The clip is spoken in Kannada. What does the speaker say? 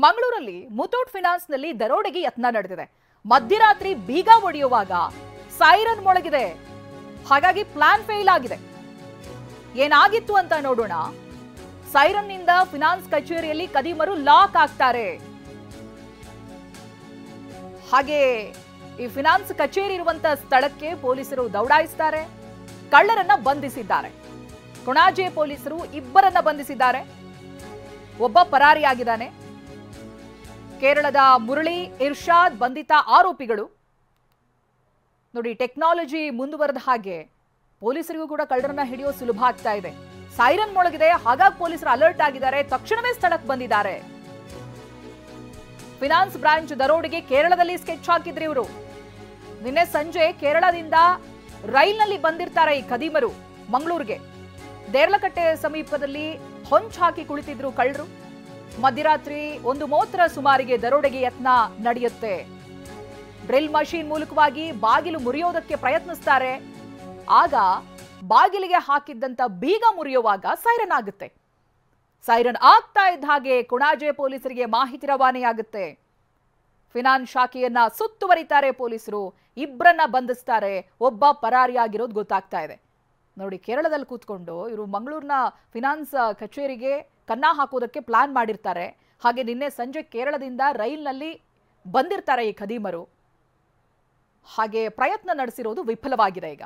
ಮಂಗಳೂರಲ್ಲಿ ಮುತ್ತೂಟ್ ಫಿನಾನ್ಸ್ನಲ್ಲಿ ದರೋಡೆಗೆ ಯತ್ನ ನಡೆದಿದೆ. ಮಧ್ಯರಾತ್ರಿ ಬೀಗ ಒಡೆಯುವಾಗ ಸೈರನ್ ಮೊಳಗಿದೆ. ಹಾಗಾಗಿ ಪ್ಲಾನ್ ಫೇಲ್ ಆಗಿದೆ. ಏನಾಗಿತ್ತು ಅಂತ ನೋಡೋಣ. ಸೈರನ್ ನಿಂದ ಫಿನಾನ್ಸ್ ಕಚೇರಿಯಲ್ಲಿ ಕದೀಮರು ಲಾಕ್ ಆಗ್ತಾರೆ. ಹಾಗೆ ಈ ಫಿನಾನ್ಸ್ ಕಚೇರಿ ಇರುವಂತ ಸ್ಥಳಕ್ಕೆ ಪೊಲೀಸರು ದೌಡಾಯಿಸ್ತಾರೆ. ಕಳ್ಳರನ್ನ ಬಂಧಿಸಿದ್ದಾರೆ. ಕೊಣಾಜೆ ಪೊಲೀಸರು ಇಬ್ಬರನ್ನ ಬಂಧಿಸಿದ್ದಾರೆ. ಒಬ್ಬ ಪರಾರಿಯಾಗಿದ್ದಾನೆ. ಕೇರಳದ ಮುರಳಿ, ಇರ್ಷಾದ್ ಬಂಧಿತ ಆರೋಪಿಗಳು. ನೋಡಿ, ಟೆಕ್ನಾಲಜಿ ಮುಂದುವರೆದ ಹಾಗೆ ಪೊಲೀಸರಿಗೂ ಕೂಡ ಕಳ್ಳರನ್ನ ಹಿಡಿಯೋ ಸುಲಭ ಆಗ್ತಾ ಇದೆ. ಸೈರನ್ ಮೊಳಗಿದೆ, ಹಾಗಾಗಿ ಪೊಲೀಸರು ಅಲರ್ಟ್ ಆಗಿದ್ದಾರೆ. ತಕ್ಷಣವೇ ಸ್ಥಳಕ್ಕೆ ಬಂದಿದ್ದಾರೆ. ಫಿನಾನ್ಸ್ ಬ್ರಾಂಚ್ ದರೋಡೆಗೆ ಕೇರಳದಲ್ಲಿ ಸ್ಕೆಚ್ ಹಾಕಿದ್ರು ಇವರು. ನಿನ್ನೆ ಸಂಜೆ ಕೇರಳದಿಂದ ರೈಲ್ನಲ್ಲಿ ಬಂದಿರ್ತಾರೆ ಈ ಕದೀಮರು ಮಂಗಳೂರಿಗೆ. ದೇರ್ಲಕಟ್ಟೆ ಸಮೀಪದಲ್ಲಿ ಹೊಂಚ್ ಹಾಕಿ ಕುಳಿತಿದ್ರು ಕಳ್ಳರು. ಮಧ್ಯರಾತ್ರಿ 1:30 ಸುಮಾರಿಗೆ ದರೋಡೆಗೆ ಯತ್ನ ನಡೆಯುತ್ತೆ. ಡ್ರಿಲ್ ಮಷೀನ್ ಮೂಲಕವಾಗಿ ಬಾಗಿಲು ಮುರಿಯೋದಕ್ಕೆ ಪ್ರಯತ್ನಿಸ್ತಾರೆ. ಆಗ ಬಾಗಿಲಿಗೆ ಹಾಕಿದ್ದಂತ ಬೀಗ ಮುರಿಯುವಾಗ ಸೈರನ್ ಆಗುತ್ತೆ. ಸೈರನ್ ಆಗ್ತಾ ಇದ್ದ ಹಾಗೆ ಕೊಣಾಜೆ ಪೊಲೀಸರಿಗೆ ಮಾಹಿತಿ ರವಾನೆಯಾಗುತ್ತೆ. ಫಿನಾನ್ಸ್ ಶಾಖೆಯನ್ನ ಸುತ್ತುವರಿತಾರೆ ಪೊಲೀಸರು. ಇಬ್ಬರನ್ನ ಬಂಧಿಸ್ತಾರೆ. ಒಬ್ಬ ಪರಾರಿಯಾಗಿರೋದು ಗೊತ್ತಾಗ್ತಾ ಇದೆ. ನೋಡಿ, ಕೇರಳದಲ್ಲಿ ಕೂತ್ಕೊಂಡು ಇವರು ಮಂಗಳೂರಿನ ಫಿನಾನ್ಸ್ ಕಚೇರಿಗೆ ಕನ್ನ ಹಾಕೋದಕ್ಕೆ ಪ್ಲಾನ್ ಮಾಡಿರ್ತಾರೆ. ಹಾಗೆ ನಿನ್ನೆ ಸಂಜೆ ಕೇರಳದಿಂದ ರೈಲ್ನಲ್ಲಿ ಬಂದಿರ್ತಾರೆ ಈ ಖದೀಮರು. ಹಾಗೆ ಪ್ರಯತ್ನ ನಡೆಸಿರೋದು ವಿಫಲವಾಗಿದೆ ಈಗ.